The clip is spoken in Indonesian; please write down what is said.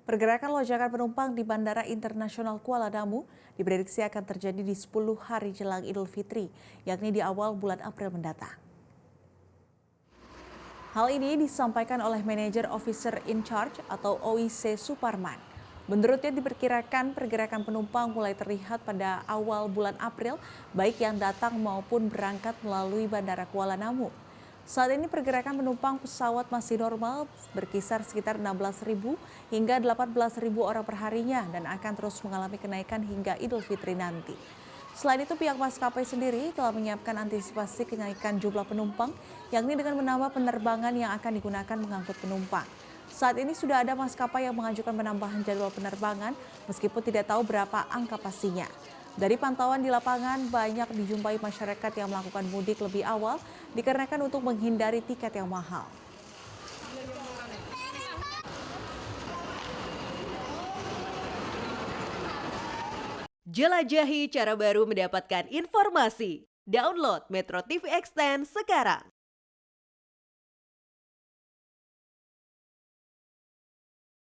Pergerakan lonjakan penumpang di Bandara Internasional Kuala Namu diprediksi akan terjadi di 10 hari jelang Idul Fitri, yakni di awal bulan April mendatang. Hal ini disampaikan oleh Manager Officer in Charge atau OIC Suparman. Menurutnya diperkirakan pergerakan penumpang mulai terlihat pada awal bulan April, baik yang datang maupun berangkat melalui Bandara Kuala Namu. Saat ini pergerakan penumpang pesawat masih normal, berkisar sekitar 16.000 hingga 18.000 orang perharinya dan akan terus mengalami kenaikan hingga Idul Fitri nanti. Selain itu, pihak maskapai sendiri telah menyiapkan antisipasi kenaikan jumlah penumpang, yakni dengan menambah penerbangan yang akan digunakan mengangkut penumpang. Saat ini sudah ada maskapai yang mengajukan penambahan jadwal penerbangan, meskipun tidak tahu berapa angka pastinya. Dari pantauan di lapangan, banyak dijumpai masyarakat yang melakukan mudik lebih awal, dikarenakan untuk menghindari tiket yang mahal. Jelajahi cara baru mendapatkan informasi. Download Metro TV Extend sekarang.